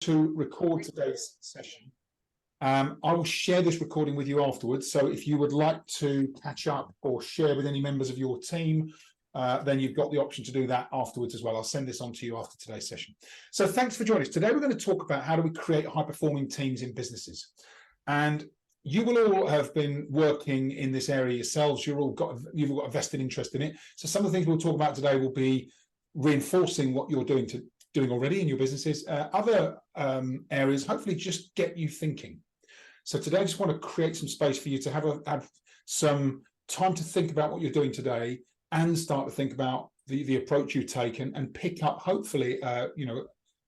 to record today's session. I will share this recording with you afterwards. So if you would like to catch up or share with any members of your team, then you've got the option to do that afterwards as well. I'll send this on to you after today's session. So thanks for joining us. Today we're going to talk about how do we create high-performing teams in businesses. And you will all have been working in this area yourselves. You've all got a vested interest in it. So some of the things we'll talk about today will be reinforcing what you're doing already in your businesses. Other areas, hopefully, just get you thinking. So today, I just want to create some space for you to have some time to think about what you're doing today and start to think about the approach you've taken and pick up, hopefully,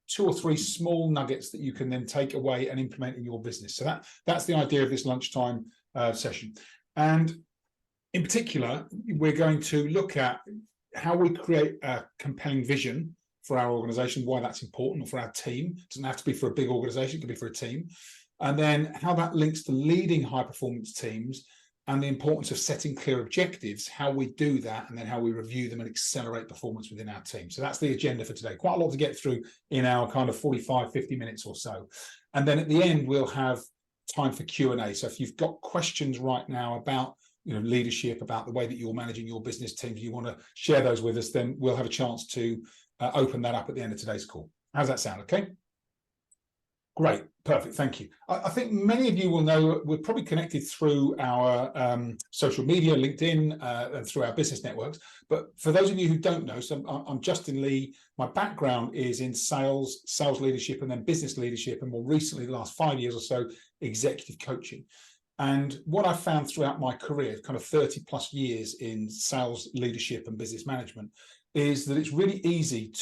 2 or 3 small nuggets that you can then take away and implement in your business. So that's the idea of this lunchtime session. And in particular, we're going to look at how we create a compelling vision for our organization, why that's important, or for our team. It doesn't have to be for a big organization, it can be for a team. And then how that links to leading high-performance teams and the importance of setting clear objectives, how we do that, and then how we review them and accelerate performance within our team. So that's the agenda for today. Quite a lot to get through in our kind of 45, 50 minutes or so. And then at the end, we'll have time for Q&A. So if you've got questions right now about leadership, about the way that you're managing your business teams, you want to share those with us, then we'll have a chance to open that up at the end of today's call. How's that sound? Okay. Great, perfect, thank you. I think many of you will know we're probably connected through our social media, LinkedIn, and through our business networks. But for those of you who don't know, so I'm Justin Lee. My background is in sales leadership, and then business leadership, and more recently, the last 5 years or so, executive coaching. And what I found throughout my career, kind of 30 plus years in sales leadership and business management, is that it's really easy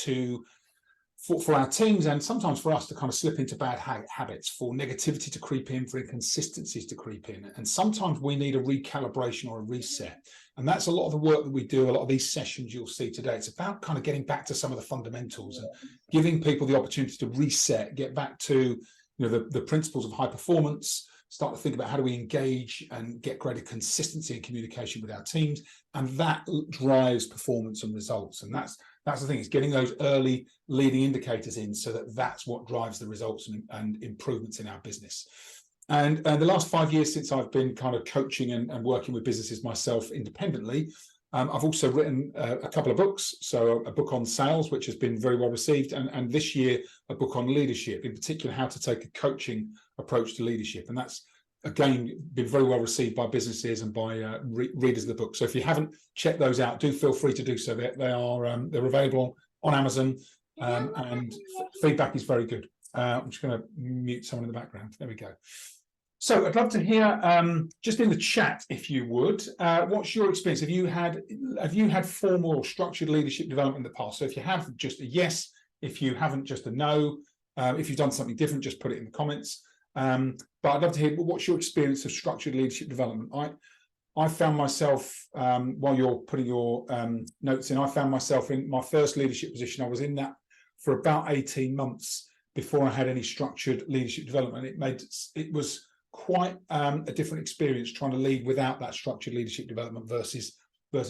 for our teams and sometimes for us to kind of slip into bad habits, for negativity to creep in, for inconsistencies to creep in. And sometimes we need a recalibration or a reset. And that's a lot of the work that we do, a lot of these sessions you'll see today. It's about kind of getting back to some of the fundamentals and giving people the opportunity to reset, get back to the principles of high performance, start to think about how do we engage and get greater consistency in communication with our teams. And that drives performance and results. And that's the thing, is getting those early leading indicators in so that that's what drives the results and improvements in our business. And the last 5 years since I've been kind of coaching and working with businesses myself independently, I've also written a couple of books. So a book on sales, which has been very well received, and this year a book on leadership, in particular how to take a coaching approach to leadership. And that's, again, been very well received by businesses and by readers of the book. So if you haven't checked those out, do feel free to do so. They're available on Amazon, and feedback is very good. I'm just going to mute someone in the background. There we go. So I'd love to hear, just in the chat, if you would, what's your experience? Have you had formal or structured leadership development in the past? So if you have, just a yes. If you haven't, just a no. If you've done something different, just put it in the comments. But I'd love to hear what's your experience of structured leadership development. I found myself, while you're putting your notes in, I found myself in my first leadership position. I was in that for about 18 months before I had any structured leadership development. It was quite a different experience trying to lead without that structured leadership development versus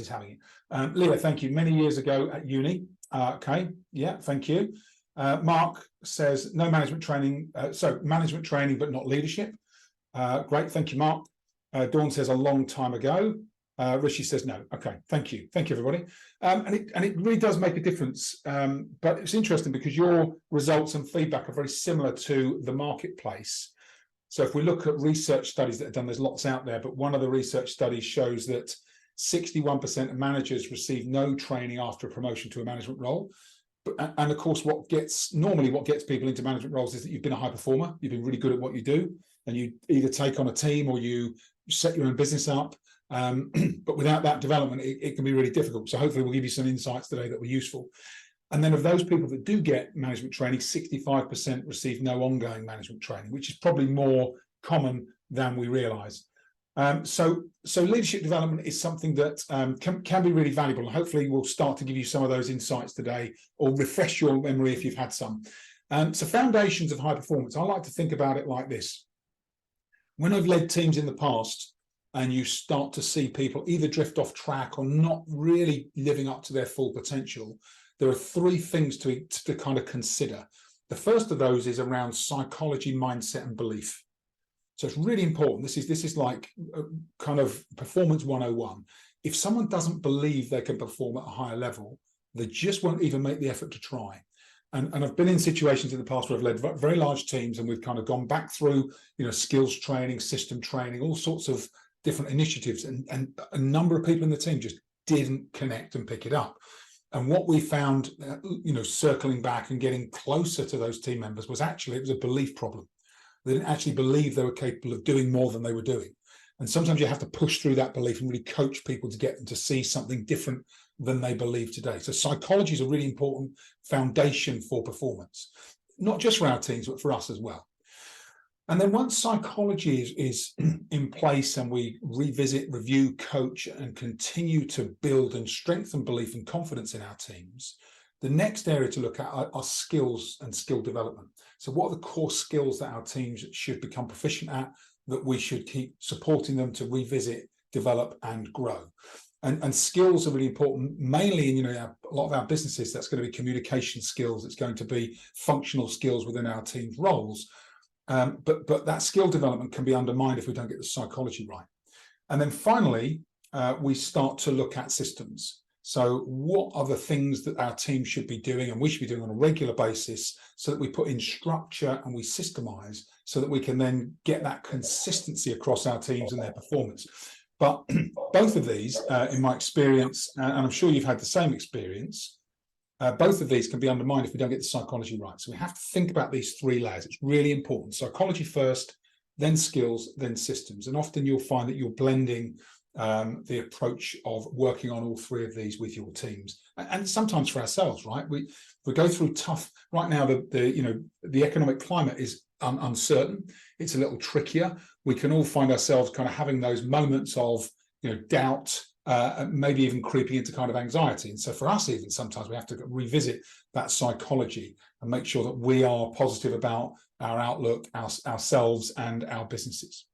having it. Leah, thank you. Many years ago at uni. Okay, yeah, thank you. Mark says no management training, so management training but not leadership. Great, thank you, Mark. Dawn says a long time ago. Rishi says no. Okay, thank you everybody. And it really does make a difference, but it's interesting because your results and feedback are very similar to the marketplace. So if we look at research studies that are done, there's lots out there, but one of the research studies shows that 61% of managers receive no training after a promotion to a management role. And of course, what gets people into management roles is that you've been a high performer, you've been really good at what you do, and you either take on a team or you set your own business up. But without that development, it can be really difficult. So hopefully we'll give you some insights today that were useful. And then of those people that do get management training, 65% receive no ongoing management training, which is probably more common than we realize. So leadership development is something that can be really valuable, and hopefully we'll start to give you some of those insights today, or refresh your memory if you've had some. So foundations of high performance, I like to think about it like this. When I've led teams in the past and you start to see people either drift off track or not really living up to their full potential, there are 3 things to kind of consider. The first of those is around psychology, mindset, and belief. So it's really important. This is like kind of performance 101. If someone doesn't believe they can perform at a higher level, they just won't even make the effort to try. And I've been in situations in the past where I've led very large teams, and we've kind of gone back through, skills training, system training, all sorts of different initiatives, and a number of people in the team just didn't connect and pick it up. And what we found, circling back and getting closer to those team members, was actually it was a belief problem. They didn't actually believe they were capable of doing more than they were doing. And sometimes you have to push through that belief and really coach people to get them to see something different than they believe today. So psychology is a really important foundation for performance, not just for our teams, but for us as well. And then once psychology is in place and we revisit, review, coach, and continue to build and strengthen belief and confidence in our teams, the next area to look at are skills and skill development. So what are the core skills that our teams should become proficient at, that we should keep supporting them to revisit, develop, and grow? And skills are really important, mainly in a lot of our businesses. That's going to be communication skills. It's going to be functional skills within our team's roles. But that skill development can be undermined if we don't get the psychology right. And then finally, we start to look at systems. So what are the things that our team should be doing and we should be doing on a regular basis, so that we put in structure and we systemize, so that we can then get that consistency across our teams and their performance. But both of these, in my experience, and I'm sure you've had the same experience, both of these can be undermined if we don't get the psychology right. So we have to think about these three layers. It's really important. Psychology first, then skills, then systems. And often you'll find that you're blending the approach of working on all three of these with your teams, and sometimes for ourselves, right? We go through tough right now. The economic climate is uncertain. It's a little trickier. We can all find ourselves kind of having those moments of doubt, maybe even creeping into kind of anxiety. And so for us, even sometimes we have to revisit that psychology and make sure that we are positive about our outlook, ourselves, and our businesses.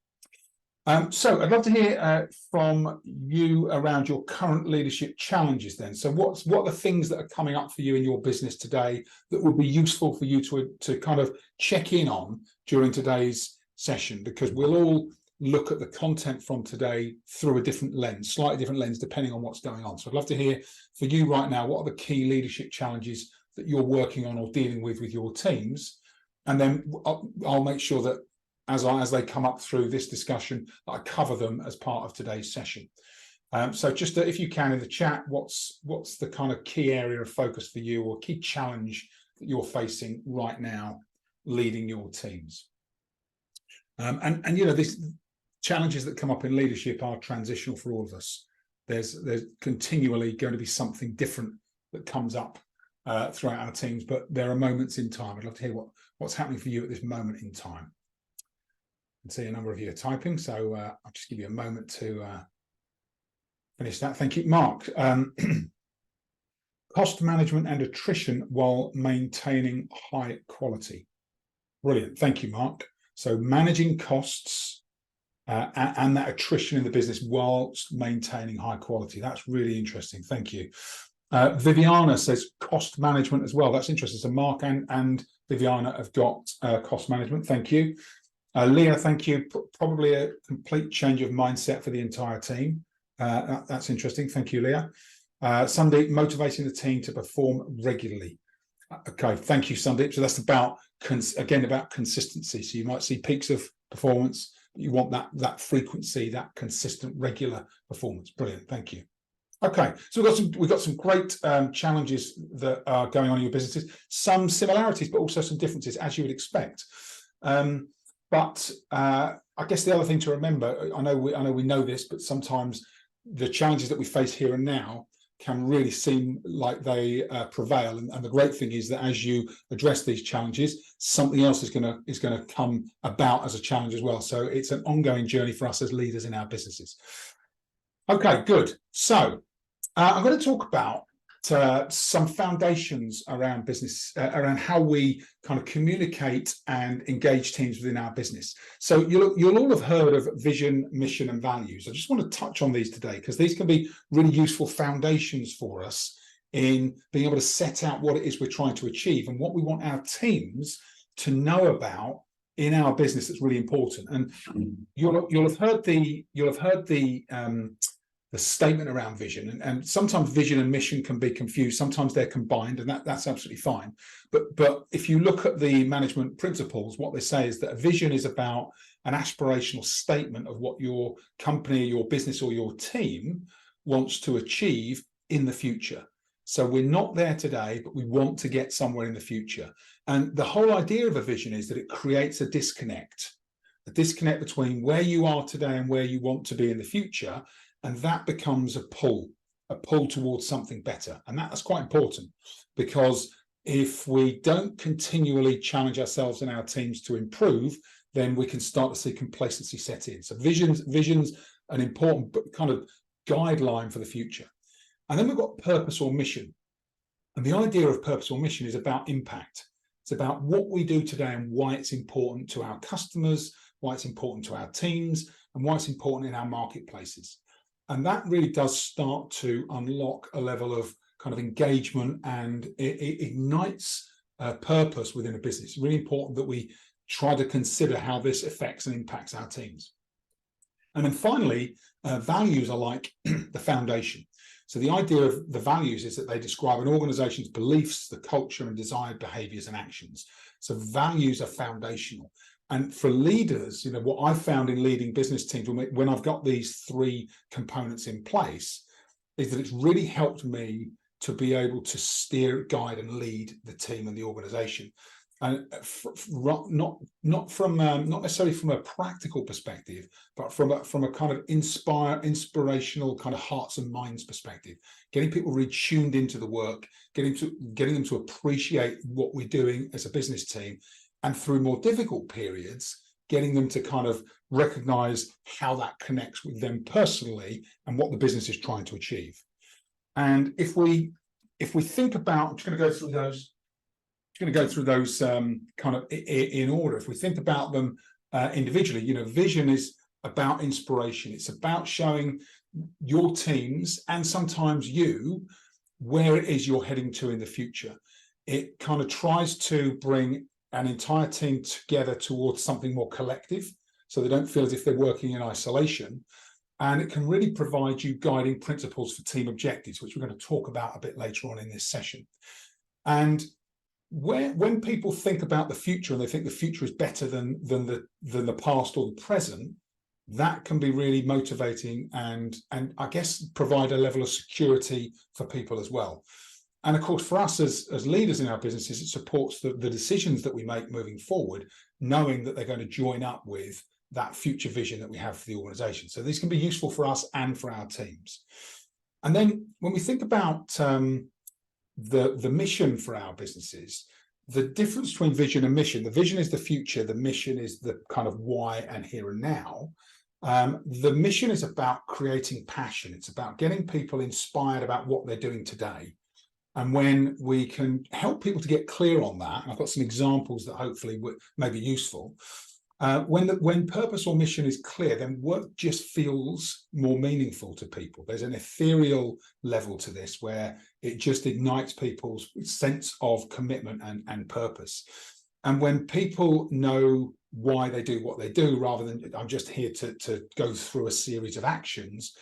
So I'd love to hear from you around your current leadership challenges then. So what are the things that are coming up for you in your business today that would be useful for you to kind of check in on during today's session? Because we'll all look at the content from today through a different lens, slightly different lens, depending on what's going on. So I'd love to hear for you right now, what are the key leadership challenges that you're working on or dealing with your teams? And then I'll make sure that as they come up through this discussion, I cover them as part of today's session. So just if you can in the chat, what's the kind of key area of focus for you, or key challenge that you're facing right now leading your teams? And these challenges that come up in leadership are transitional for all of us. There's continually going to be something different that comes up throughout our teams, but there are moments in time. I'd love to hear what's happening for you at this moment in time. I can see a number of you are typing, so I'll just give you a moment to finish that. Thank you, Mark. Cost management and attrition while maintaining high quality. Brilliant. Thank you, Mark. So managing costs and that attrition in the business whilst maintaining high quality. That's really interesting. Thank you. Viviana says cost management as well. That's interesting. So Mark and Viviana have got cost management. Thank you. Leah, thank you. Probably a complete change of mindset for the entire team. That's interesting. Thank you, Leah. Sandeep, motivating the team to perform regularly. Okay, thank you, Sandeep. So that's about consistency. So you might see peaks of performance, but you want that frequency, that consistent, regular performance. Brilliant. Thank you. Okay, so we've got some great challenges that are going on in your businesses. Some similarities, but also some differences, as you would expect. But I guess the other thing to remember, I know we know this, but sometimes the challenges that we face here and now can really seem like they prevail. And the great thing is that as you address these challenges, something else is going to come about as a challenge as well. So it's an ongoing journey for us as leaders in our businesses. Okay, good. So I'm going to talk about some foundations around business, around how we kind of communicate and engage teams within our business. So you'll all have heard of vision, mission, and values. I just want to touch on these today because these can be really useful foundations for us in being able to set out what it is we're trying to achieve and what we want our teams to know about in our business. That's really important. And you'll have heard the statement around vision, and sometimes vision and mission can be confused. Sometimes they're combined, and that's absolutely fine. But if you look at the management principles, what they say is that a vision is about an aspirational statement of what your company, your business, or your team wants to achieve in the future. So we're not there today, but we want to get somewhere in the future. And the whole idea of a vision is that it creates a disconnect between where you are today and where you want to be in the future. And that becomes a pull towards something better. And that's quite important, because if we don't continually challenge ourselves and our teams to improve, then we can start to see complacency set in. So vision's an important kind of guideline for the future. And then we've got purpose or mission. And the idea of purpose or mission is about impact. It's about what we do today and why it's important to our customers, why it's important to our teams, and why it's important in our marketplaces. And that really does start to unlock a level of kind of engagement, and it ignites purpose within a business. It's really important that we try to consider how this affects and impacts our teams. And then finally, values are like the foundation. So the idea of the values is that they describe an organization's beliefs, the culture, and desired behaviors and actions. So values are foundational. And for leaders, what I've found in leading business teams when I've got these three components in place is that it's really helped me to be able to steer, guide, and lead the team and the organization. And not necessarily from a practical perspective, but from a kind of inspirational kind of hearts and minds perspective, getting people really tuned into the work, getting them to appreciate what we're doing as a business team, and through more difficult periods, getting them to kind of recognize how that connects with them personally and what the business is trying to achieve. And if we think about, I'm just going to go through those. Kind of in order. If we think about them individually, vision is about inspiration. It's about showing your teams and sometimes you where it is you're heading to in the future. It kind of tries to bring an entire team together towards something more collective, so they don't feel as if they're working in isolation. And it can really provide you guiding principles for team objectives, which we're going to talk about a bit later on in this session. And when people think about the future and they think the future is better than the past or the present, that can be really motivating and I guess provide a level of security for people as well. And of course, for us as leaders in our businesses, it supports the decisions that we make moving forward, knowing that they're going to join up with that future vision that we have for the organization. So these can be useful for us and for our teams. And then when we think about the mission for our businesses, the difference between vision and mission: the vision is the future, the mission is the kind of why and here and now. The mission is about creating passion. It's about getting people inspired about what they're doing today. And when we can help people to get clear on that, and I've got some examples that hopefully may be useful. When purpose or mission is clear, then work just feels more meaningful to people. There's an ethereal level to this where it just ignites people's sense of commitment and purpose. And when people know why they do what they do, rather than I'm just here to go through a series of actions,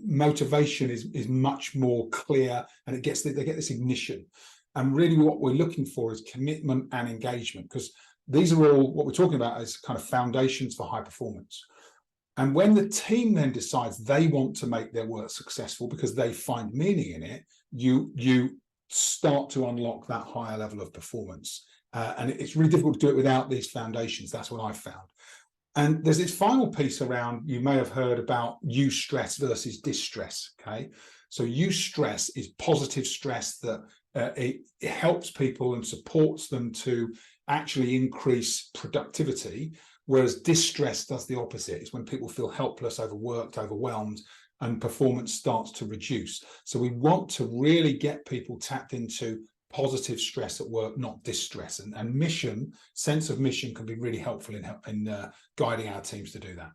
motivation is much more clear, and they get this ignition. And really what we're looking for is commitment and engagement, because these are all what we're talking about as kind of foundations for high performance. And when the team then decides they want to make their work successful because they find meaning in it, you start to unlock that higher level of performance. And it's really difficult to do it without these foundations. That's what I've found. And there's this final piece around, you may have heard about eustress versus distress. Okay, so eustress is positive stress that it helps people and supports them to actually increase productivity, whereas distress does the opposite. It's when people feel helpless, overworked, overwhelmed, and performance starts to reduce. So we want to really get people tapped into positive stress at work, not distress. And mission, sense of mission, can be really helpful in guiding our teams to do that.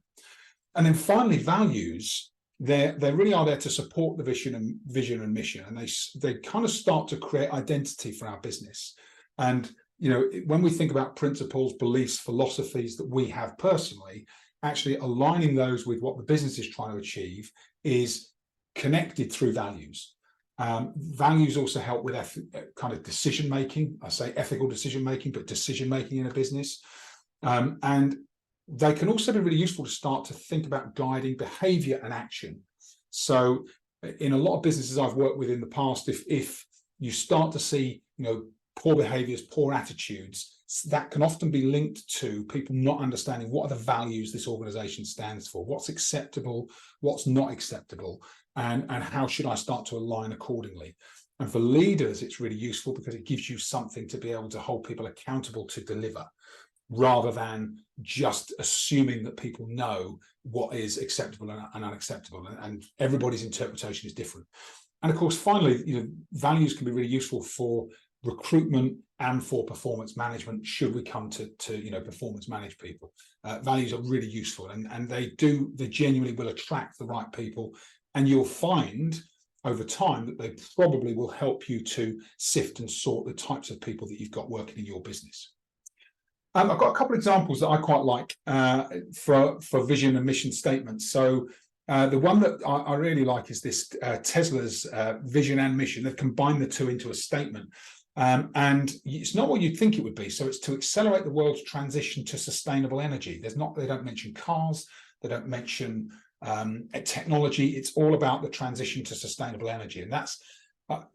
And then finally, values they really are there to support the vision and mission, and they kind of start to create identity for our business. And when we think about principles, beliefs, philosophies that we have personally, actually aligning those with what the business is trying to achieve is connected through values. Values also help with kind of decision making. I say ethical decision making, but decision making in a business. And they can also be really useful to start to think about guiding behavior and action. So in a lot of businesses I've worked with in the past, if you start to see poor behaviors, poor attitudes, that can often be linked to people not understanding what are the values this organization stands for, what's acceptable, what's not acceptable, and how should I start to align accordingly. And for leaders, it's really useful because it gives you something to be able to hold people accountable to deliver, rather than just assuming that people know what is acceptable and unacceptable, and everybody's interpretation is different. And of course, finally, values can be really useful for recruitment and for performance management, should we come to performance manage people. Values are really useful, and they genuinely will attract the right people, and you'll find over time that they probably will help you to sift and sort the types of people that you've got working in your business. I've got a couple of examples that I quite like for vision and mission statements. So the one that I really like is this Tesla's vision and mission. They've combined the two into a statement. And it's not what you'd think it would be. So it's to accelerate the world's transition to sustainable energy. They don't mention cars, they don't mention technology. It's all about the transition to sustainable energy. And that's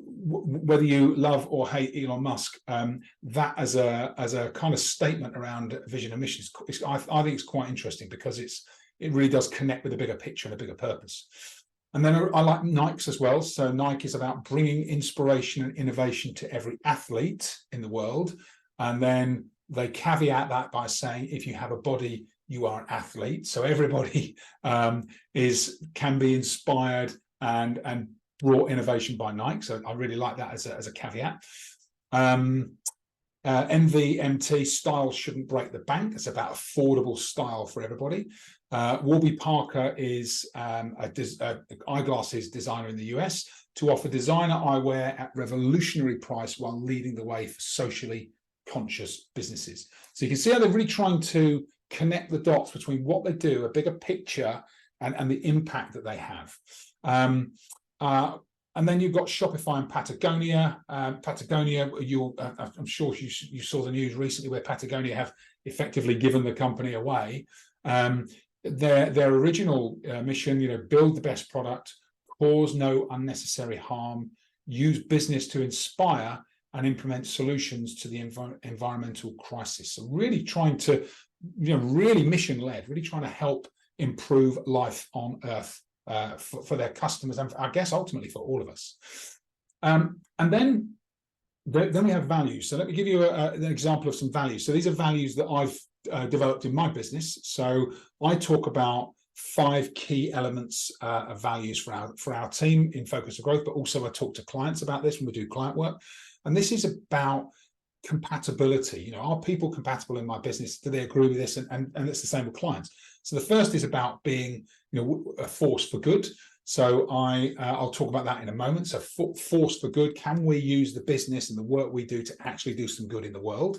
whether you love or hate Elon Musk, that as a kind of statement around vision and mission, I think it's quite interesting, because it really does connect with a bigger picture and a bigger purpose. And then I like Nike's as well. So Nike is about bringing inspiration and innovation to every athlete in the world. And then they caveat that by saying, if you have a body, you are an athlete. So everybody can be inspired and brought innovation by Nike. So I really like that as a caveat. MVMT, style shouldn't break the bank. It's about affordable style for everybody. Warby Parker is eyeglasses designer in the US, to offer designer eyewear at revolutionary price while leading the way for socially conscious businesses. So you can see how they're really trying to connect the dots between what they do, a bigger picture, and the impact that they have. And then you've got Shopify and Patagonia. Patagonia, I'm sure you saw the news recently where Patagonia have effectively given the company away. Their original mission, build the best product, cause no unnecessary harm, use business to inspire, and implement solutions to the environmental crisis. So really trying to, really mission-led, really trying to help improve life on Earth for their customers, and I guess ultimately for all of us. And then we have values. So let me give you an example of some values. So these are values that I've developed in my business. So I talk about 5 key elements of values for our team in Focus for Growth, but also I talk to clients about this when we do client work. And this is about compatibility. Are people compatible in my business? Do they agree with this? And it's the same with clients. So the first is about being, a force for good. So I'll talk about that in a moment. So force for good. Can we use the business and the work we do to actually do some good in the world?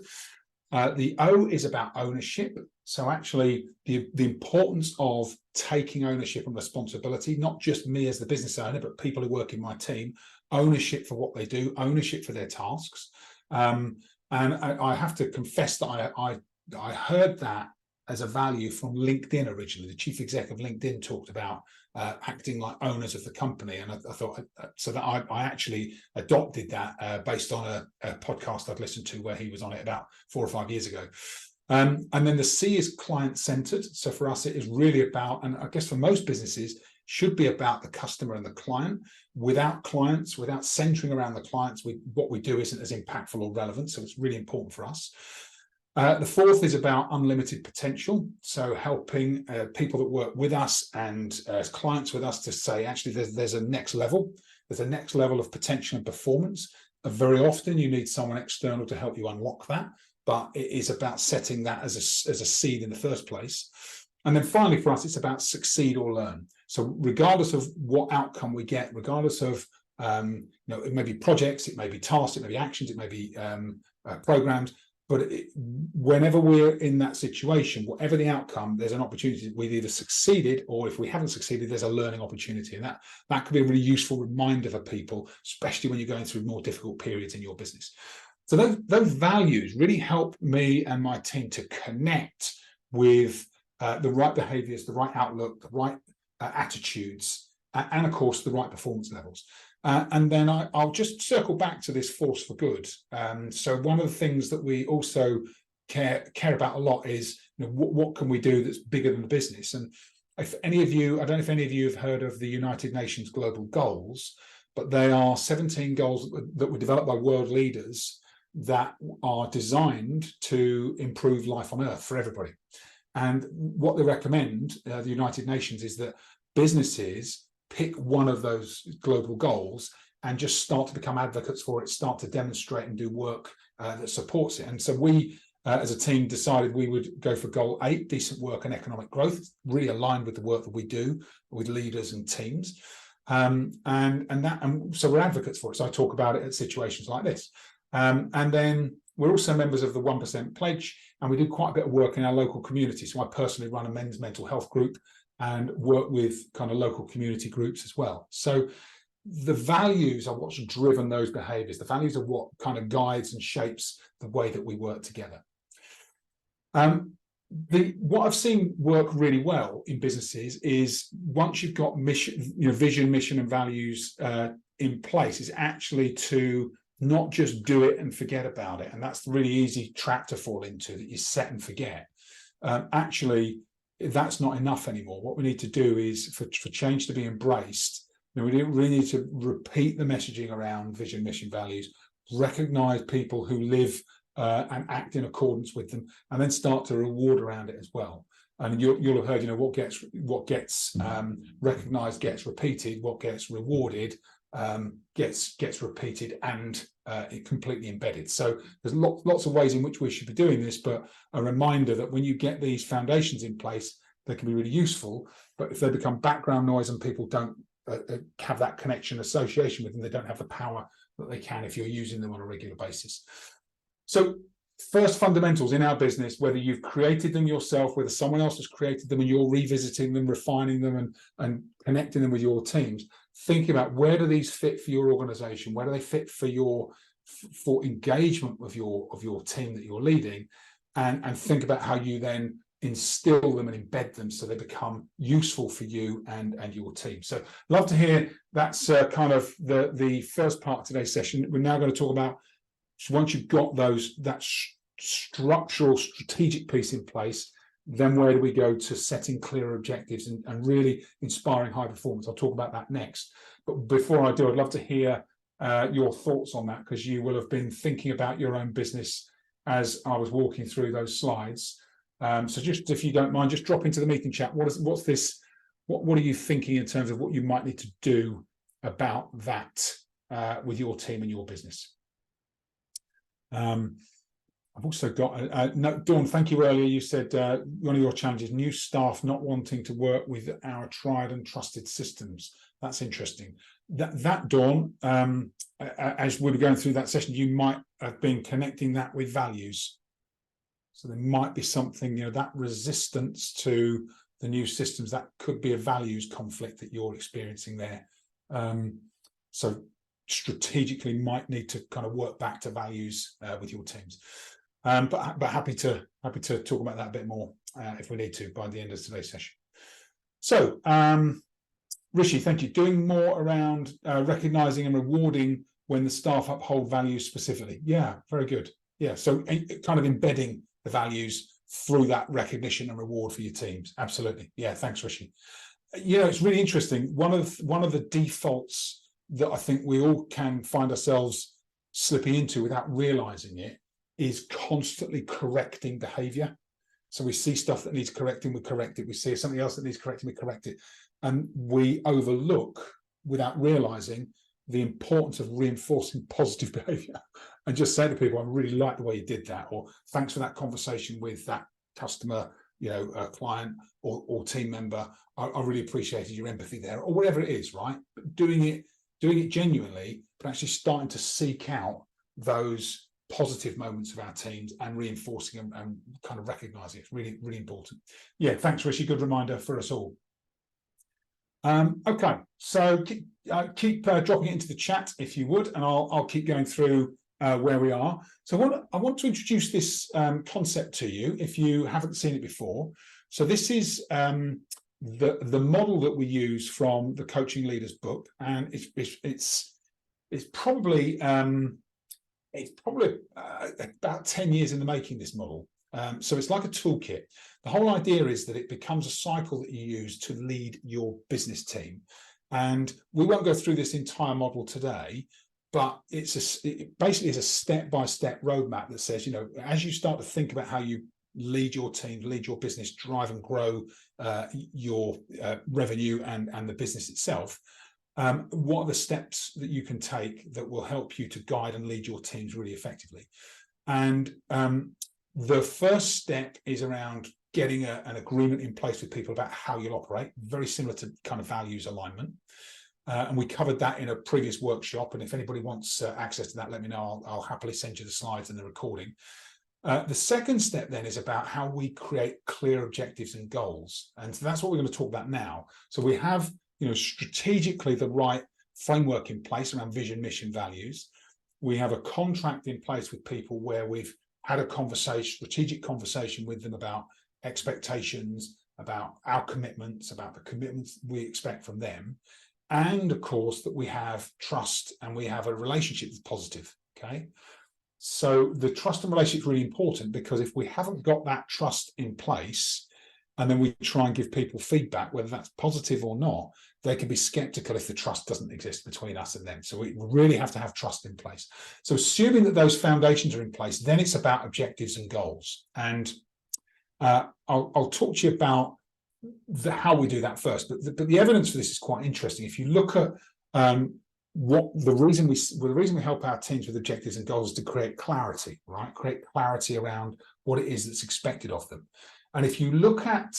The O is about ownership. So actually the importance of taking ownership and responsibility, not just me as the business owner, but people who work in my team, ownership for what they do, ownership for their tasks. And I have to confess that I heard that as a value from LinkedIn originally. The chief exec of LinkedIn talked about acting like owners of the company, and I thought so that I actually adopted that based on a podcast I'd listened to where he was on it about 4 or 5 years ago. And then the C is client-centered. So for us, it is really about, and I guess for most businesses, should be about the customer and the client. Without clients, without centering around the clients, what we do isn't as impactful or relevant. So it's really important for us. The fourth is about unlimited potential. So helping people that work with us and as clients with us to say, actually, there's a next level. There's a next level of potential and performance. Very often you need someone external to help you unlock that, but it is about setting that as a seed in the first place. And then finally for us, it's about succeed or learn. So regardless of what outcome we get, regardless of it may be projects, it may be tasks, it may be actions, it may be programs, but whenever we're in that situation, whatever the outcome, there's an opportunity. We've either succeeded, or if we haven't succeeded, there's a learning opportunity. And that could be a really useful reminder for people, especially when you're going through more difficult periods in your business. So those values really help me and my team to connect with the right behaviors, the right outlook, the right attitudes, and of course, the right performance levels. And then I'll just circle back to this force for good. So one of the things that we also care about a lot is, what can we do that's bigger than the business? And if any of you, I don't know if any of you have heard of the United Nations Global Goals, but they are 17 goals that were developed by world leaders that are designed to improve life on Earth for everybody. And what they recommend, the United Nations, is that businesses pick one of those global goals and just start to become advocates for it, start to demonstrate and do work that supports it. And so we, as a team, decided we would go for goal 8, decent work and economic growth, really aligned with the work that we do with leaders and teams. And so we're advocates for it. So I talk about it at situations like this. And then we're also members of the 1% Pledge, and we do quite a bit of work in our local community. So I personally run a men's mental health group and work with kind of local community groups as well. So the values are what's driven those behaviors. The values are what kind of guides and shapes the way that we work together. What I've seen work really well in businesses is once you've got mission, vision, mission, and values in place, is actually to not just do it and forget about it. And that's the really easy trap to fall into, that you set and forget. Actually, that's not enough anymore. What we need to do is for change to be embraced, we really need to repeat the messaging around vision, mission, values, recognize people who live and act in accordance with them, and then start to reward around it as well. And you'll have heard, what gets recognized gets repeated, what gets rewarded gets repeated and completely embedded. So there's lots of ways in which we should be doing this, but a reminder that when you get these foundations in place, they can be really useful. But if they become background noise and people don't have that connection association with them, they don't have the power that they can if you're using them on a regular basis. So first fundamentals in our business, whether you've created them yourself, whether someone else has created them and you're revisiting them, refining them and connecting them with your teams, thinking about where do these fit for your organization, where do they fit for engagement with your team that you're leading, and think about how you then instill them and embed them so they become useful for you and your team. So love to hear. That's kind of the first part of today's session. We're now going to talk about, once you've got that structural strategic piece in place, then where do we go to setting clear objectives and really inspiring high performance? I'll talk about that next. But before I do, I'd love to hear your thoughts on that, because you will have been thinking about your own business as I was walking through those slides. So just, if you don't mind, just drop into the meeting chat. What are you thinking in terms of what you might need to do about that with your team and your business? I've also got no, Dawn, thank you earlier. You said one of your challenges, new staff not wanting to work with our tried and trusted systems. That's interesting. That Dawn, as we were going through that session, you might have been connecting that with values. So there might be something, that resistance to the new systems, that could be a values conflict that you're experiencing there. So strategically might need to kind of work back to values with your teams. But happy to talk about that a bit more if we need to by the end of today's session. So Rishi, thank you. Doing more around recognizing and rewarding when the staff uphold values specifically. Yeah, very good. Yeah, so kind of embedding the values through that recognition and reward for your teams. Absolutely. Yeah, thanks, Rishi. It's really interesting. One of the defaults that I think we all can find ourselves slipping into without realizing it is constantly correcting behavior. So we see stuff that needs correcting, we correct it. We see something else that needs correcting, we correct it. And we overlook, without realizing, the importance of reinforcing positive behavior and just say to people, I really like the way you did that, or thanks for that conversation with that customer a client or team member, I really appreciated your empathy there, or whatever it is, right? But doing it genuinely, but actually starting to seek out those positive moments of our teams and reinforcing them and kind of recognizing it's really, really important. Yeah, thanks, Rishi. Good reminder for us all. Okay, so keep dropping it into the chat if you would, and I'll keep going through where we are. So I want to introduce this concept to you if you haven't seen it before. So this is the model that we use from the Coaching Leaders book, and it's probably about 10 years in the making, this model. So it's like a toolkit. The whole idea is that it becomes a cycle that you use to lead your business team. And we won't go through this entire model today, but it basically is a step-by-step roadmap that says, as you start to think about how you lead your team, lead your business, drive and grow your revenue and the business itself, what are the steps that you can take that will help you to guide and lead your teams really effectively? And the first step is around getting an agreement in place with people about how you'll operate, very similar to kind of values alignment. And we covered that in a previous workshop. And if anybody wants access to that, let me know. I'll happily send you the slides and the recording. The second step then is about how we create clear objectives and goals. And so that's what we're going to talk about now. So we have, strategically the right framework in place around vision, mission, values. We have a contract in place with people where we've had a strategic conversation with them about expectations, about our commitments, about the commitments we expect from them. And of course, that we have trust and we have a relationship that's positive, okay? So the trust and relationship is really important, because if we haven't got that trust in place, and then we try and give people feedback, whether that's positive or not, they can be skeptical if the trust doesn't exist between us and them. So we really have to have trust in place. So assuming that those foundations are in place, then it's about objectives and goals. And I'll talk to you about how we do that first. But the evidence for this is quite interesting. If you look at the reason we help our teams with objectives and goals is to create clarity, right? Create clarity around what it is that's expected of them. And if you look at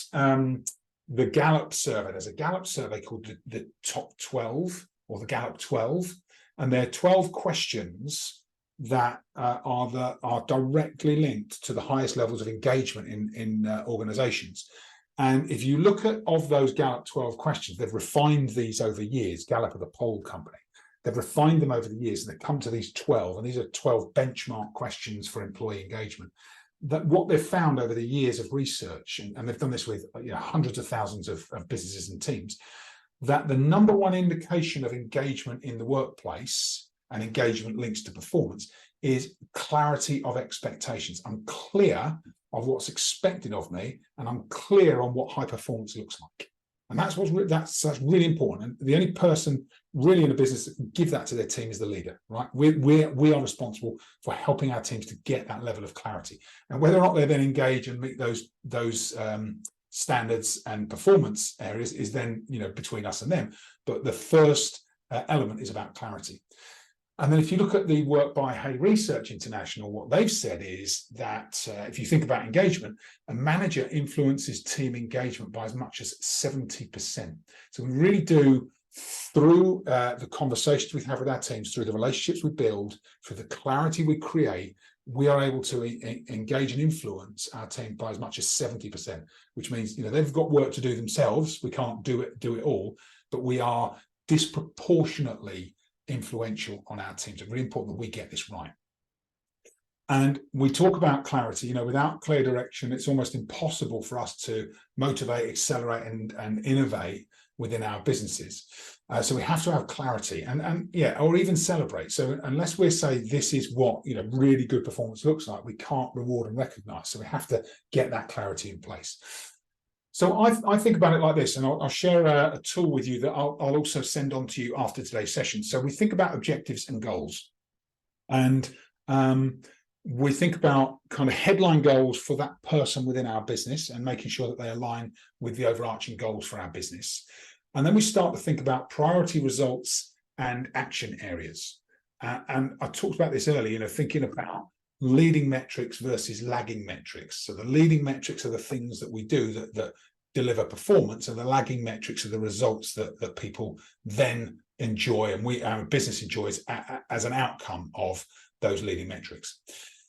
the Gallup survey, there's a Gallup survey called the Top 12 or the Gallup 12, and there are 12 questions that are directly linked to the highest levels of engagement in organizations. And if you look at those Gallup 12 questions, they've refined these over years. Gallup are the poll company. They've refined them over the years, and they come to these 12, and these are 12 benchmark questions for employee engagement. That what they've found over the years of research, and they've done this with hundreds of thousands of businesses and teams, that the number one indication of engagement in the workplace, and engagement links to performance, is clarity of expectations. I'm clear of what's expected of me, and I'm clear on what high performance looks like. And that's really important. And the only person really in a business that can give that to their team is the leader, right? We are responsible for helping our teams to get that level of clarity. And whether or not they then engage and meet those standards and performance areas is then between us and them. But the first element is about clarity. And then if you look at the work by Hay Research International, what they've said is that if you think about engagement, a manager influences team engagement by as much as 70%. So we really do, through the conversations we have with our teams, through the relationships we build, through the clarity we create, we are able to engage and influence our team by as much as 70%, which means they've got work to do themselves. We can't do it all, but we are disproportionately influential on our teams. It's really important that we get this right. And we talk about clarity, without clear direction, it's almost impossible for us to motivate, accelerate, and innovate within our businesses. So we have to have clarity or even celebrate. So unless we say this is what really good performance looks like, we can't reward and recognize. So we have to get that clarity in place. So I think about it like this, and I'll share a tool with you that I'll also send on to you after today's session. So we think about objectives and goals, and we think about kind of headline goals for that person within our business and making sure that they align with the overarching goals for our business. And then we start to think about priority results and action areas. And I talked about this earlier, thinking about leading metrics versus lagging metrics. So the leading metrics are the things that we do that deliver performance, and the lagging metrics are the results that people then enjoy, and our business enjoys as an outcome of those leading metrics.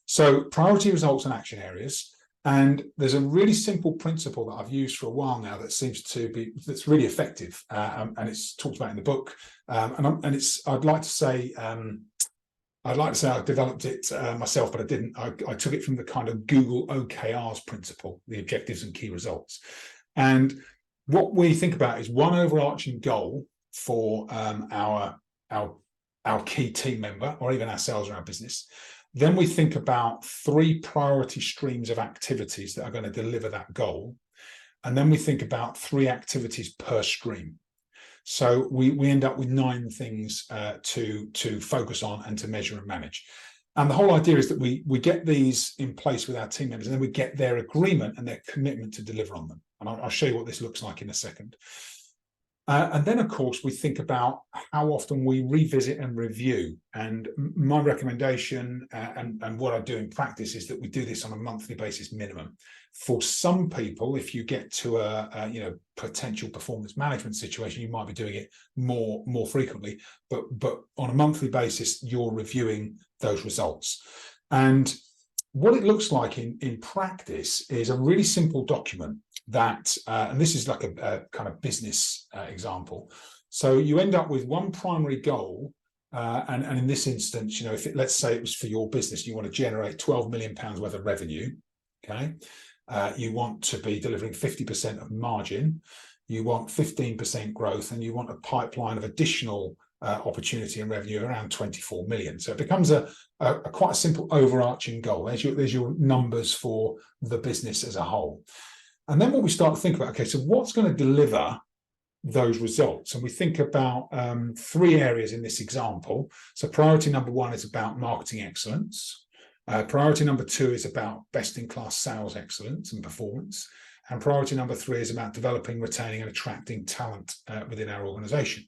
So priority, results, and action areas. And there's a really simple principle that I've used for a while now that seems to be, that's really effective, and it's talked about in the book. And it's, I'd like to say I developed it myself, but I didn't. I took it from the kind of Google OKRs principle, the objectives and key results. And what we think about is one overarching goal for our key team member, or even ourselves or our business. Then we think about 3 priority streams of activities that are going to deliver that goal. And then we think about 3 activities per stream. So we end up with 9 things to focus on and to measure and manage. And the whole idea is that we get these in place with our team members, and then we get their agreement and their commitment to deliver on them. And I'll show you what this looks like in a second. And then, of course, we think about how often we revisit and review. And my recommendation and what I do in practice is that we do this on a monthly basis minimum. For some people, if you get to a potential performance management situation, you might be doing it more frequently. But on a monthly basis, you're reviewing those results. And what it looks like in practice is a really simple document that, and this is like a kind of business example. So you end up with one primary goal, and in this instance, let's say it was for your business, you want to generate £12 million worth of revenue, okay? You want to be delivering 50% of margin, you want 15% growth, and you want a pipeline of additional opportunity and revenue around 24 million. So it becomes a quite a simple overarching goal. There's your numbers for the business as a whole. And then what we start to think about, okay, so what's going to deliver those results? And we think about 3 areas in this example. So priority number 1 is about marketing excellence. Priority number 2 is about best-in-class sales excellence and performance. And priority number 3 is about developing, retaining, and attracting talent within our organization.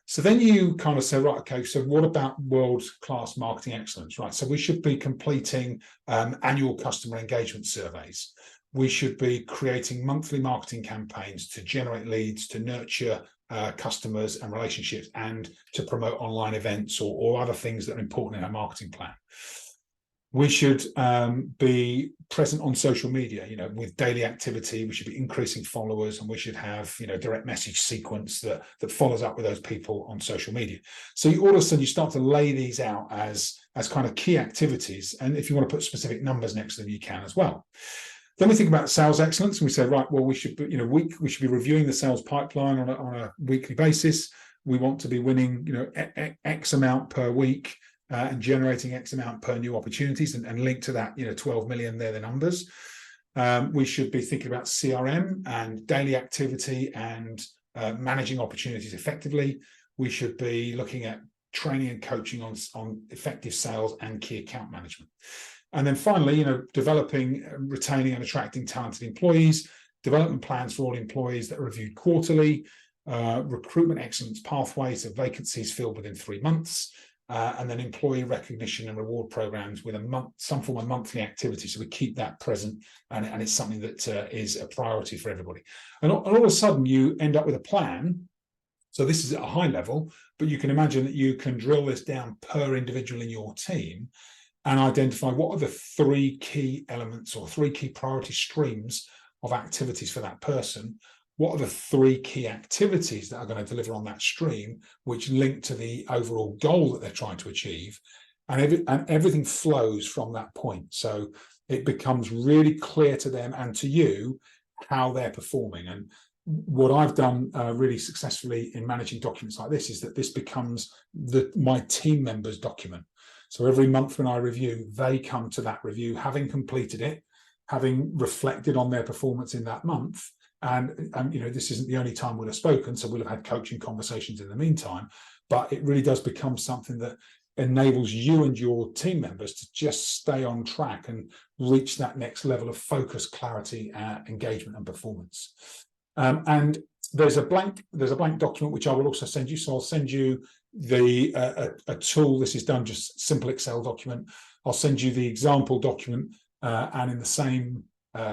So then you kind of say, right, okay, so what about world-class marketing excellence, right? So we should be completing annual customer engagement surveys. We should be creating monthly marketing campaigns to generate leads, to nurture customers and relationships, and to promote online events or other things that are important in our marketing plan. We should be present on social media, with daily activity. We should be increasing followers, and we should have, direct message sequence that follows up with those people on social media. So all of a sudden you start to lay these out as kind of key activities. And if you want to put specific numbers next to them, you can as well. Then we think about sales excellence, and we say, right, well, we should be, we should be reviewing the sales pipeline on a weekly basis. We want to be winning, X amount per week and generating X amount per new opportunities, and linked to that, 12 million, they're the numbers. We should be thinking about CRM and daily activity and managing opportunities effectively. We should be looking at training and coaching on effective sales and key account management. And then finally, developing, retaining, and attracting talented employees, development plans for all employees that are reviewed quarterly, recruitment excellence pathways, so vacancies filled within 3 months, and then employee recognition and reward programs with some form of monthly activity. So we keep that present, and it's something that is a priority for everybody. And all of a sudden, you end up with a plan. So this is at a high level, but you can imagine that you can drill this down per individual in your team and identify what are the 3 key elements or 3 key priority streams of activities for that person. What are the 3 key activities that are going to deliver on that stream, which link to the overall goal that they're trying to achieve, and everything flows from that point. So it becomes really clear to them and to you how they're performing. And what I've done really successfully in managing documents like this is that this becomes my team members' document. So every month when I review, they come to that review having completed it, having reflected on their performance in that month. And this isn't the only time we'll have spoken, so we'll have had coaching conversations in the meantime, but it really does become something that enables you and your team members to just stay on track and reach that next level of focus, clarity, engagement, and performance. And there's a blank document which I will also send you. So I'll send you a tool. This is done, just simple Excel document I'll send you the example document, and in the same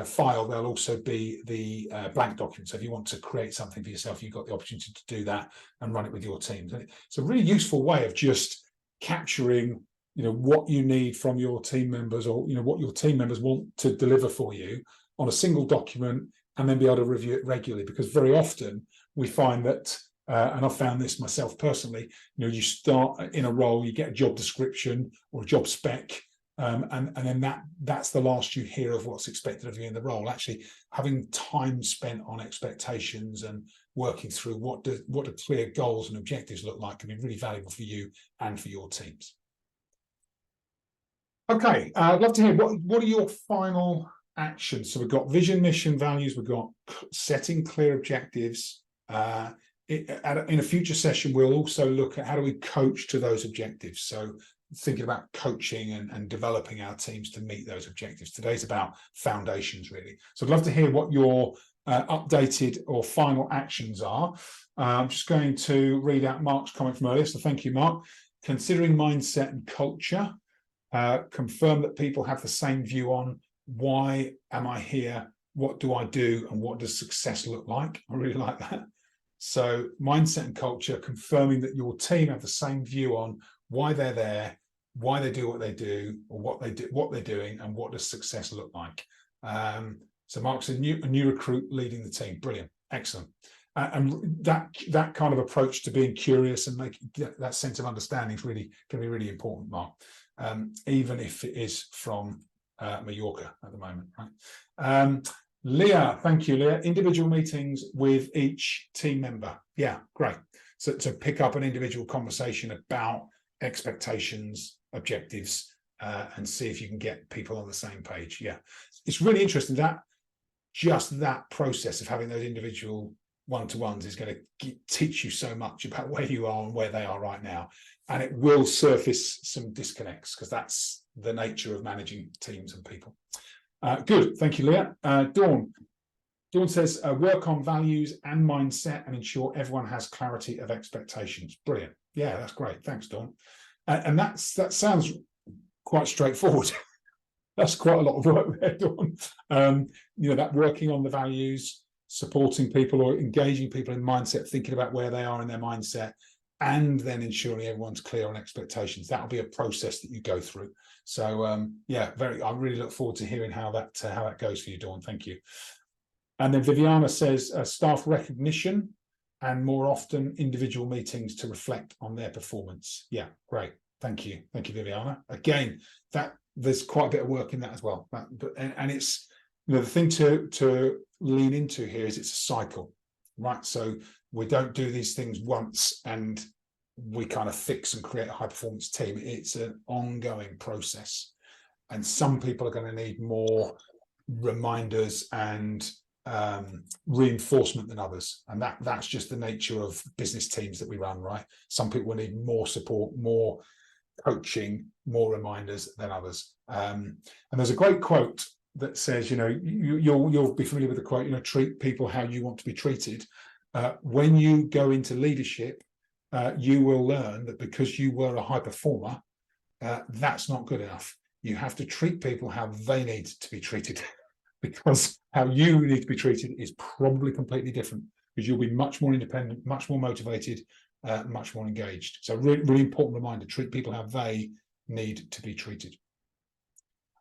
file, there'll also be the blank document. So if you want to create something for yourself, you've got the opportunity to do that and run it with your teams. And it's a really useful way of just capturing, what you need from your team members, or what your team members want to deliver for you on a single document, and then be able to review it regularly. Because very often we find that, and I've found this myself personally, you start in a role, you get a job description or a job spec, and then that's the last you hear of what's expected of you in the role. Actually, having time spent on expectations and working through what do clear goals and objectives look like can be really valuable for you and for your teams. Okay, I'd love to hear what are your final actions. So we've got vision, mission, values. We've got setting clear objectives. In a future session, we'll also look at how do we coach to those objectives. So thinking about coaching and developing our teams to meet those objectives. Today's about foundations, really. So I'd love to hear what your updated or final actions are. I'm just going to read out Mark's comment from earlier. So thank you, Mark. Considering mindset and culture, confirm that people have the same view on why am I here, what do I do, and what does success look like. I really like that. So mindset and culture, confirming that your team have the same view on why they're there, why they do what they do, or what they're doing, and what does success look like. So Mark's a new recruit leading the team. Brilliant, excellent. And that kind of approach to being curious and making that sense of understanding is really going to be really important, Mark. Even if it is from Mallorca at the moment, right? Leah, thank you, Leah. Individual meetings with each team member. Yeah, great. So to pick up an individual conversation about expectations, objectives, and see if you can get people on the same page. Yeah, it's really interesting that just that process of having those individual one-to-ones is going to teach you so much about where you are and where they are right now. And it will surface some disconnects because that's the nature of managing teams and people. Good, thank you, Leah. Dawn says, work on values and mindset and ensure everyone has clarity of expectations. Brilliant. Yeah, that's great. Thanks, Dawn. And that sounds quite straightforward. That's quite a lot of work there, Dawn. That working on the values, supporting people or engaging people in mindset, thinking about where they are in their mindset, and then ensuring everyone's clear on expectations. That'll be a process that you go through. So I really look forward to hearing how that goes for you, Dawn. Thank you. And then Viviana says staff recognition and more often individual meetings to reflect on their performance. Yeah, great. Thank you, Viviana. Again, that there's quite a bit of work in that as well. And it's the thing to lean into here is it's a cycle, right? So we don't do these things once and we kind of fix and create a high performance team. It's an ongoing process, and some people are going to need more reminders and reinforcement than others, and that's just the nature of business teams that we run, right? Some people will need more support, more coaching, more reminders than others. And there's a great quote that says, you'll be familiar with the quote, treat people how you want to be treated. When you go into leadership, you will learn that because you were a high performer, that's not good enough. You have to treat people how they need to be treated, because how you need to be treated is probably completely different, because you'll be much more independent, much more motivated, much more engaged. So really, really important reminder, treat people how they need to be treated.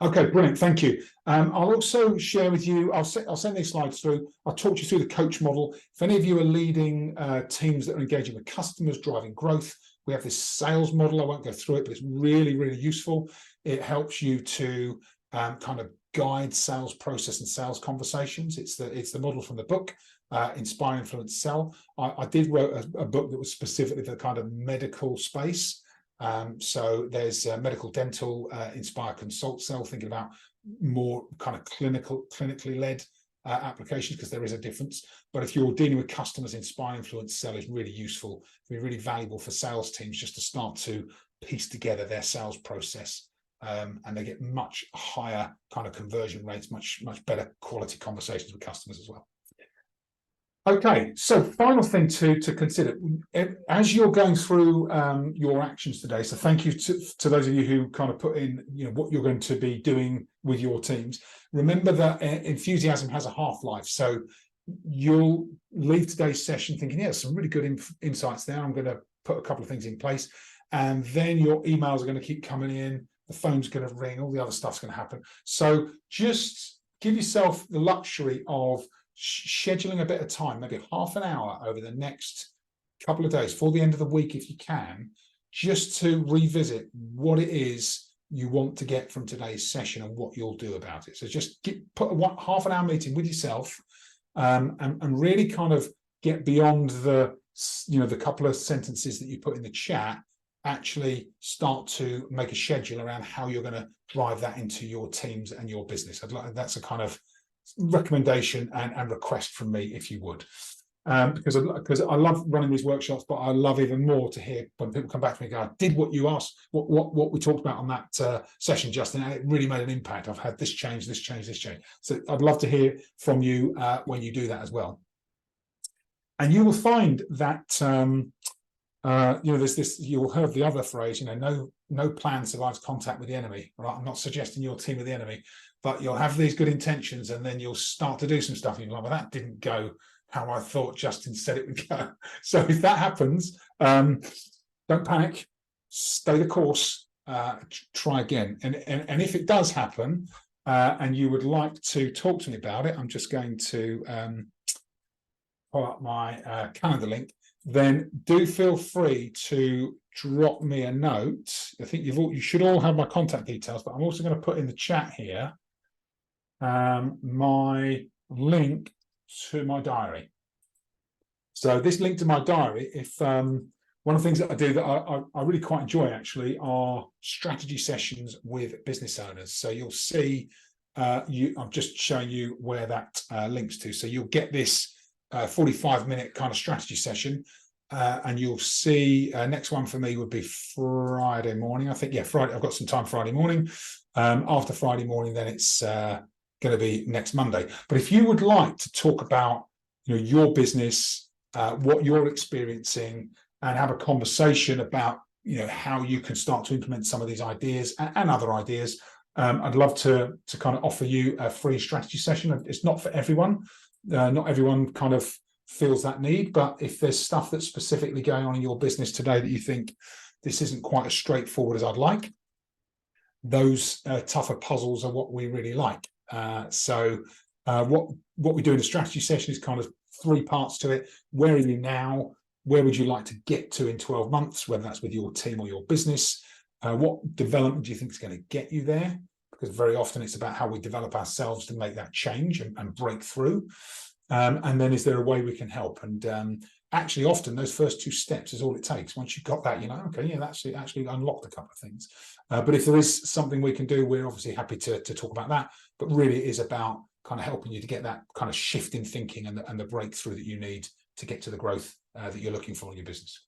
Okay, brilliant, thank you. I'll also share with you, I'll send these slides through, I'll talk you through the coach model. If any of you are leading teams that are engaging with customers, driving growth, we have this sales model. I won't go through it, but it's really, really useful. It helps you to kind of guide sales process and sales conversations. It's the model from the book, Inspire, Influence, Sell. I did write a book that was specifically for the kind of medical space. So there's medical, dental, Inspire, Consult, Sell, thinking about more kind of clinically led applications, because there is a difference. But if you're dealing with customers, Inspire, Influence, Sell is really useful. It'll be really valuable for sales teams just to start to piece together their sales process. And they get much higher kind of conversion rates, much better quality conversations with customers as well. Okay, so final thing to consider as you're going through your actions today. So thank you to those of you who kind of put in, what you're going to be doing with your teams. Remember that enthusiasm has a half-life. So you'll leave today's session thinking, yeah, some really good insights there. I'm going to put a couple of things in place, and then your emails are going to keep coming in. The phone's going to ring. All the other stuff's going to happen. So just give yourself the luxury of scheduling a bit of time, maybe half an hour over the next couple of days, for the end of the week if you can, just to revisit what it is you want to get from today's session and what you'll do about it. So just put a half an hour meeting with yourself, and really kind of get beyond the couple of sentences that you put in the chat. Actually start to make a schedule around how you're going to drive that into your teams and your business. That's a kind of recommendation and request from me, if you would, because I love running these workshops, but I love even more to hear when people come back to me and go, I did what you asked, what we talked about on that session, Justin, and it really made an impact. I've had this change. So I'd love to hear from you when you do that as well. And you will find that there's this, you'll heard the other phrase, no plan survives contact with the enemy, right? I'm not suggesting your team with the enemy, but you'll have these good intentions and then you'll start to do some stuff and you're like, well, that didn't go how I thought Justin said it would go. So if that happens, don't panic, stay the course, try again. And if it does happen and you would like to talk to me about it, I'm just going to pull up my calendar link. Then do feel free to drop me a note. I think you should all have my contact details, but I'm also going to put in the chat here my link to my diary. So this link to my diary, if one of the things that I do that I really quite enjoy actually are strategy sessions with business owners. So you'll see, I'm just showing you where that links to. So you'll get this 45-minute kind of strategy session, and you'll see next one for me would be Friday morning. I think, yeah, Friday. I've got some time Friday morning. After Friday morning, then it's going to be next Monday. But if you would like to talk about your business, what you're experiencing, and have a conversation about how you can start to implement some of these ideas and other ideas, I'd love to kind of offer you a free strategy session. It's not for everyone. Not everyone kind of feels that need, but if there's stuff that's specifically going on in your business today that you think this isn't quite as straightforward as I'd like, those tougher puzzles are what we really like. So what we do in a strategy session is kind of 3 parts to it. Where are you now? Where would you like to get to in 12 months, whether that's with your team or your business? What development do you think is going to get you there? Because very often it's about how we develop ourselves to make that change and break through. And then is there a way we can help? And actually often those first 2 steps is all it takes. Once you've got that, okay, yeah, that's actually unlocked a couple of things. But if there is something we can do, we're obviously happy to talk about that. But really it is about kind of helping you to get that kind of shift in thinking and the breakthrough that you need to get to the growth that you're looking for in your business.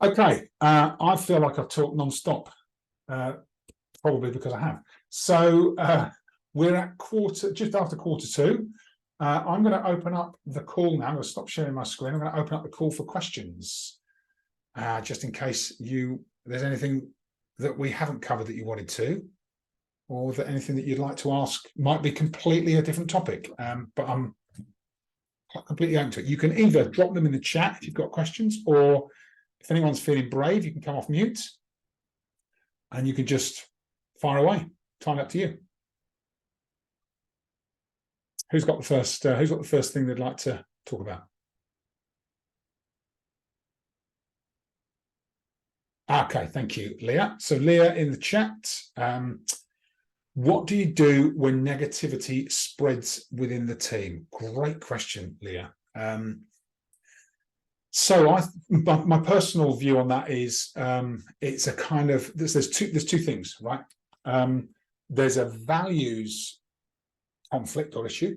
Okay, I feel like I've talked non-stop. Probably because I have. So we're at just after 1:45. I'm going to open up the call now. I'm going to stop sharing my screen. I'm going to open up the call for questions, just in case there's anything that we haven't covered that you wanted to, or that anything that you'd like to ask might be completely a different topic. But I'm completely open to it. You can either drop them in the chat if you've got questions, or if anyone's feeling brave, you can come off mute and you can just fire away. Time up to you. Who's got the first thing they'd like to talk about? Okay, thank you, Leah. So Leah in the chat, what do you do when negativity spreads within the team? Great question, Leah. So my personal view on that is it's a kind of there's two things, right? There's a values conflict or issue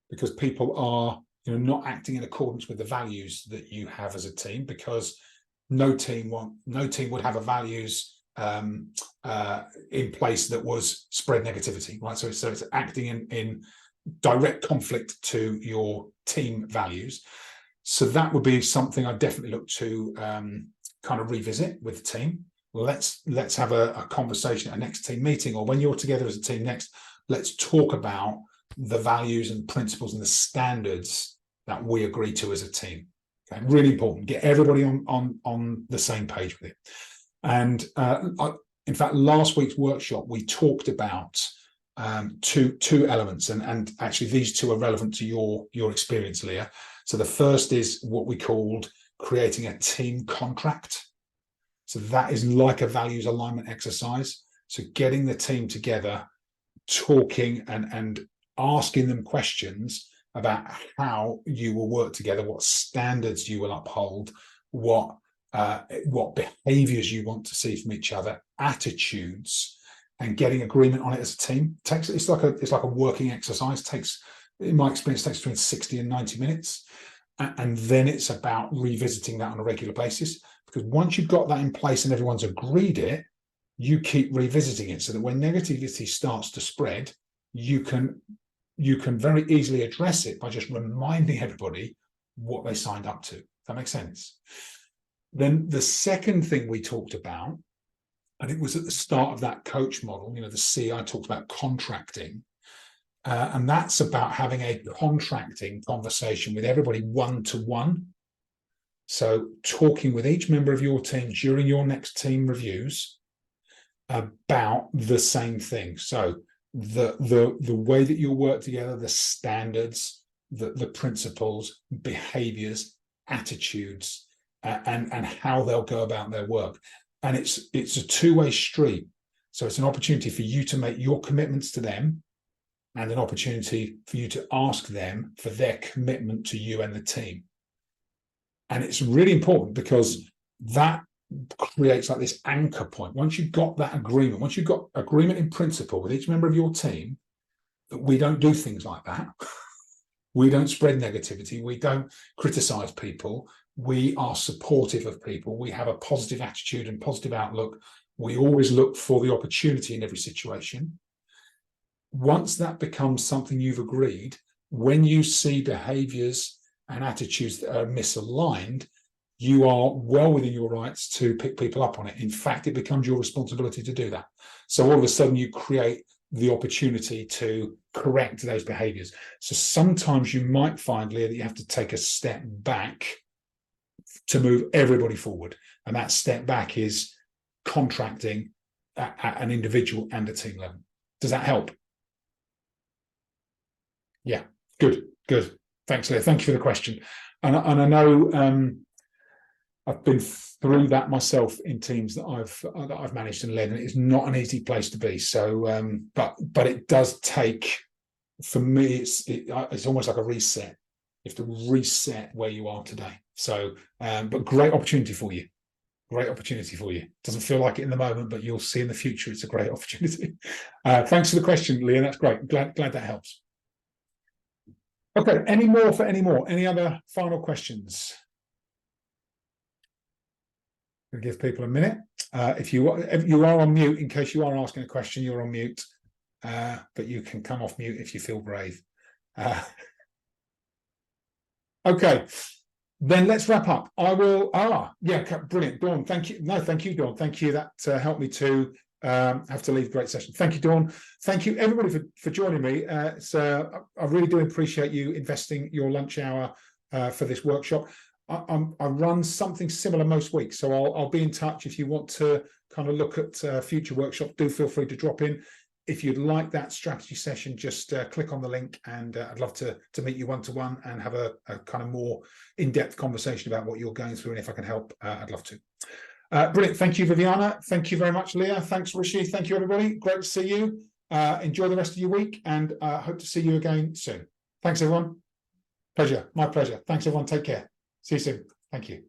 because people are not acting in accordance with the values that you have as a team, because no team would have a values in place that was spread negativity, right? So it's acting in direct conflict to your team values. So that would be something I definitely look to kind of revisit with the team. Let's have a conversation at a next team meeting, or when you're together as a team next, let's talk about the values and principles and the standards that we agree to as a team. Okay, really important. Get everybody on the same page with it. And in fact, last week's workshop, we talked about two elements, and actually these two are relevant to your experience, Leah. So the first is what we called creating a team contract. So that is like a values alignment exercise. So getting the team together, talking and asking them questions about how you will work together, what standards you will uphold, what behaviors you want to see from each other, attitudes, and getting agreement on it as a team. It's like a working exercise. In my experience, takes between 60 and 90 minutes. And then it's about revisiting that on a regular basis, because once you've got that in place and everyone's agreed it, you keep revisiting it, so that when negativity starts to spread, you can very easily address it by just reminding everybody what they signed up to. That makes sense. Then the second thing we talked about, and it was at the start of that coach model, the C, I talked about contracting. And that's about having a contracting conversation with everybody one-to-one. So talking with each member of your team during your next team reviews about the same thing. So the way that you'll work together, the standards, the principles, behaviors, attitudes, and how they'll go about their work. And it's a two-way street. So it's an opportunity for you to make your commitments to them, and an opportunity for you to ask them for their commitment to you and the team. And it's really important, because that creates like this anchor point. Once you've got that agreement, once you've got agreement in principle with each member of your team, that we don't do things like that. We don't spread negativity. We don't criticize people. We are supportive of people. We have a positive attitude and positive outlook. We always look for the opportunity in every situation. Once that becomes something you've agreed, when you see behaviors and attitudes that are misaligned, you are well within your rights to pick people up on it. In fact, it becomes your responsibility to do that. So all of a sudden you create the opportunity to correct those behaviors. So sometimes you might find, Leah, that you have to take a step back to move everybody forward. And that step back is contracting at an individual and a team level. Does that help? Yeah, good. Thanks, Leah. Thank you for the question. And I know I've been through that myself in teams that I've managed and led, and it's not an easy place to be. So, but it does take, for me, it's almost like a reset. You have to reset where you are today. So, but great opportunity for you. Great opportunity for you. Doesn't feel like it in the moment, but you'll see in the future it's a great opportunity. Thanks for the question, Leah. That's great. Glad that helps. Okay, any more? Any other final questions? We'll give people a minute. If you are on mute, in case you are asking a question, you're on mute, but you can come off mute if you feel brave. Okay, then let's wrap up. I will. Yeah, brilliant, Dawn. Thank you. No, thank you, Dawn. Thank you. That helped me to have to leave. Great session. Thank you, Dawn. Thank you, everybody, for joining me. I really do appreciate you investing your lunch hour for this workshop. I run something similar most weeks, so I'll be in touch. If you want to kind of look at future workshops, do feel free to drop in. If you'd like that strategy session, just click on the link, and I'd love to meet you one-to-one and have a kind of more in-depth conversation about what you're going through, and if I can help, I'd love to. Brilliant. Thank you, Viviana. Thank you very much, Leah. Thanks, Rishi. Thank you, everybody. Great to see you. Enjoy the rest of your week, and hope to see you again soon. Thanks, everyone. Pleasure. My pleasure. Thanks, everyone. Take care. See you soon. Thank you.